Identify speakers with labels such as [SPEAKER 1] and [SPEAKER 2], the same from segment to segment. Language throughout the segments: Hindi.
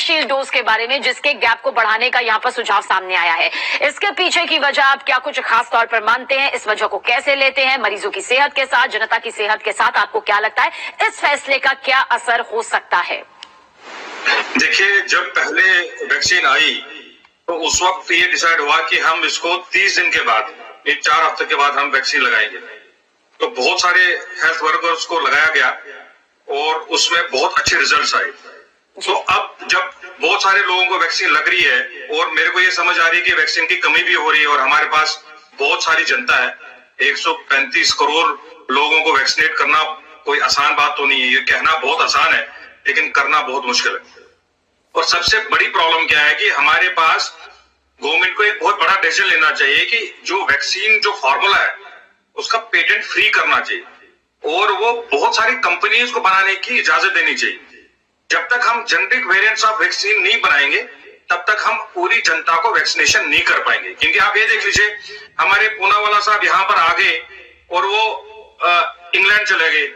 [SPEAKER 1] कोविशील्ड डोज के बारे में, जिसके गैप को बढ़ाने का यहाँ पर सुझाव सामने आया है। इसके पीछे की वजह आप क्या कुछ खास तौर पर मानते हैं? इस वजह को कैसे लेते हैं? मरीजों की सेहत के साथ, जनता की सेहत के साथ आपको क्या लगता है, इस फैसले का क्या असर हो सकता है?
[SPEAKER 2] देखिए, जब पहले वैक्सीन आई तो उस वक्त ये डिसाइड हुआ कि हम इसको 30 दिन के बाद, 4 हफ्ते के बाद हम वैक्सीन लगाएंगे। तो बहुत सारे हेल्थ वर्कर्स को लगाया गया और उसमें बहुत अच्छे रिजल्ट्स आए। तो अब जब बहुत सारे लोगों को वैक्सीन लग रही है और मेरे को ये समझ आ रही है कि वैक्सीन की कमी भी हो रही है और हमारे पास बहुत सारी जनता है, 135 करोड़ लोगों को वैक्सीनेट करना कोई आसान बात तो नहीं है। ये कहना बहुत आसान है लेकिन करना बहुत मुश्किल है। और सबसे बड़ी प्रॉब्लम क्या है कि हमारे पास गवर्नमेंट को एक बहुत बड़ा डिसीजन लेना चाहिए कि जो वैक्सीन जो फॉर्मूला है उसका पेटेंट फ्री करना चाहिए और वो बहुत सारी कंपनीज को बनाने की इजाजत देनी चाहिए। जब तक हम जेनेरिक वेरिएंट्स ऑफ वैक्सीन नहीं बनाएंगे तब तक हम पूरी जनता को वैक्सीनेशन नहीं कर पाएंगे। क्योंकि आप ये देख लीजिए, हमारे पूनावाला साहब यहाँ पर आ गए और वो इंग्लैंड चले गए।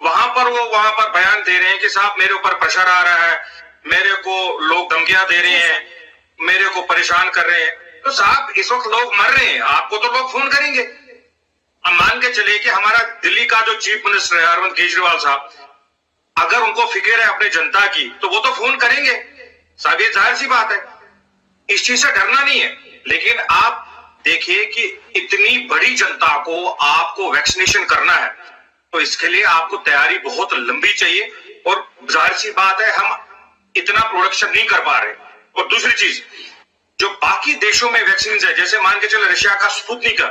[SPEAKER 2] वहां पर बयान दे रहे हैं कि साहब मेरे ऊपर प्रेशर आ रहा है, मेरे को लोग धमकियां दे रहे हैं, मेरे को परेशान कर रहे हैं। तो साहब इस वक्त लोग मर रहे हैं, आपको तो लोग फोन करेंगे। अब मान के चले कि हमारा दिल्ली का जो चीफ मिनिस्टर है अरविंद केजरीवाल साहब, अगर उनको फिक्र है अपने जनता की तो वो तो फोन करेंगे साहब, ये जाहिर सी बात है। इस चीज से डरना नहीं है। लेकिन आप देखिए कि इतनी बड़ी जनता को आपको वैक्सीनेशन करना है तो इसके लिए आपको तैयारी बहुत लंबी चाहिए और जाहिर सी बात है हम इतना प्रोडक्शन नहीं कर पा रहे। और दूसरी चीज, जो बाकी देशों में वैक्सीन है, जैसे मान के चले रशिया का स्पुतनिक का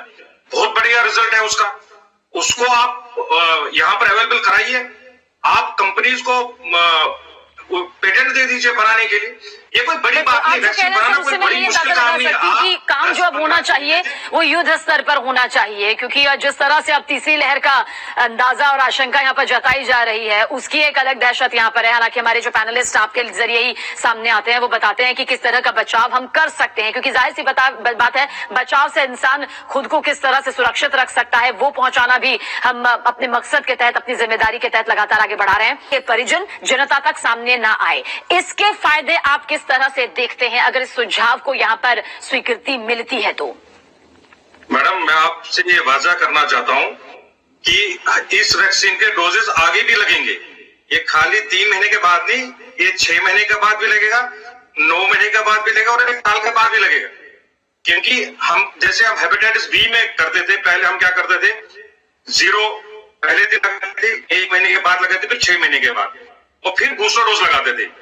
[SPEAKER 2] बहुत बढ़िया रिजल्ट है उसको आप यहां पर अवेलेबल कराइए। आप कंपनीज को पेटेंट दे दीजिए बनाने के लिए। ये कोई बड़ी बात नहीं, वैक्सीन बनाना कोई बड़ी मुश्किल काम नहीं है।
[SPEAKER 1] काम जो अब होना चाहिए वो युद्ध स्तर पर होना चाहिए, क्योंकि जिस तरह से अब तीसरी लहर का अंदाजा और आशंका यहाँ पर जताई जा रही है उसकी एक अलग दहशत यहाँ पर है। हालांकि हमारे जो पैनलिस्ट आपके जरिए ही सामने आते हैं वो बताते हैं कि किस तरह का बचाव हम कर सकते हैं, क्योंकि जाहिर सी बात है बचाव से इंसान खुद को किस तरह से सुरक्षित रख सकता है वो पहुंचाना भी हम अपने मकसद के तहत, अपनी जिम्मेदारी के तहत लगातार आगे बढ़ा रहे हैं। ये परिजन जनता तक सामने ना आए, इसके फायदे आप किस तरह से देखते हैं अगर इस सुझाव को यहाँ पर स्वीकृति मिलती है तो?
[SPEAKER 2] मैडम, मैं आपसे ये वाजा करना चाहता हूं कि इस वैक्सीन के डोजेस आगे भी लगेंगे। ये खाली 3 महीने के बाद नहीं, ये 6 महीने के बाद भी लगेगा, 9 महीने के बाद भी लगेगा और 1 साल के बाद भी लगेगा। क्योंकि जैसे हम हेपेटाइटिस बी में करते थे, पहले हम क्या करते थे, 0 पहले दिन लगाते थे, 1 महीने के बाद लगाते थे, फिर 6 महीने के बाद और फिर बूस्टर डोज लगाते थे।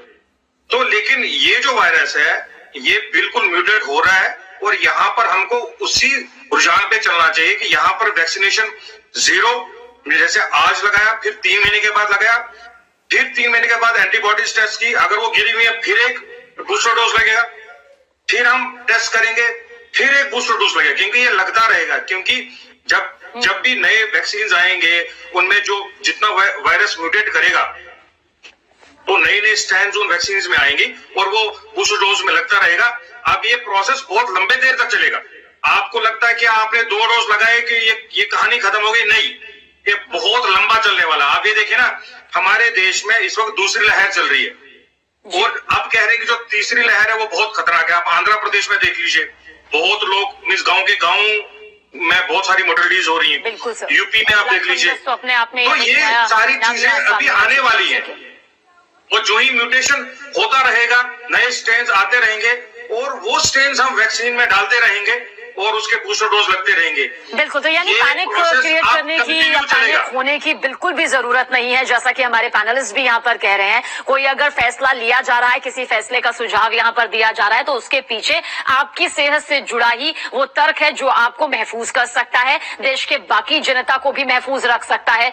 [SPEAKER 2] तो लेकिन ये जो वायरस है ये बिल्कुल म्यूटेट हो रहा है और यहाँ पर हमको उसी रुझान पे चलना चाहिए कि यहाँ पर वैक्सीनेशन 0 जैसे आज लगाया, फिर 3 महीने के बाद लगाया, फिर 3 महीने के बाद एंटीबॉडीज टेस्ट की, अगर वो गिरी हुई है फिर एक बूस्टर डोज लगेगा, फिर हम टेस्ट करेंगे, फिर एक बूस्टर डोज लगेगा। क्योंकि ये लगता रहेगा, क्योंकि जब भी नए वैक्सीन आएंगे उनमें जो जितना वायरस म्यूटेट करेगा तो नई नई स्ट्रेन्स उन वैक्सीन में आएंगी और वो बूस्टर डोज में लगता रहेगा। अब ये प्रोसेस बहुत लंबे देर तक चलेगा। आपको लगता है कि आपने 2 डोज लगाए कि ये कहानी खत्म हो गई, नहीं, ये बहुत लंबा चलने वाला। आप ये देखिए ना, हमारे देश में इस वक्त दूसरी लहर चल रही है और अब कह रहे हैं कि जो तीसरी लहर है वो बहुत खतरनाक है। आप आंध्र प्रदेश में देख लीजिए, बहुत लोग इस गाँव के गाँव में बहुत सारी मोर्टेलिटीज हो रही है। यूपी में आप देख लीजिए। तो ये सारी चीजें अभी आने वाली है और जो ही म्यूटेशन होता रहेगा, नए स्ट्रेन्स आते रहेंगे और वो स्ट्रेन्स हम वैक्सीन में डालते रहेंगे और उसके बूस्टर डोज लगते रहेंगे।
[SPEAKER 1] बिल्कुल, तो यानी पैनिक क्रिएट करने की या पैनिक होने की बिल्कुल भी जरूरत नहीं है। जैसा कि हमारे पैनलिस्ट भी यहाँ पर कह रहे हैं, कोई अगर फैसला लिया जा रहा है, किसी फैसले का सुझाव यहाँ पर दिया जा रहा है तो उसके पीछे आपकी सेहत से जुड़ा ही वो तर्क है जो आपको महफूज कर सकता है, देश के बाकी जनता को भी महफूज रख सकता है।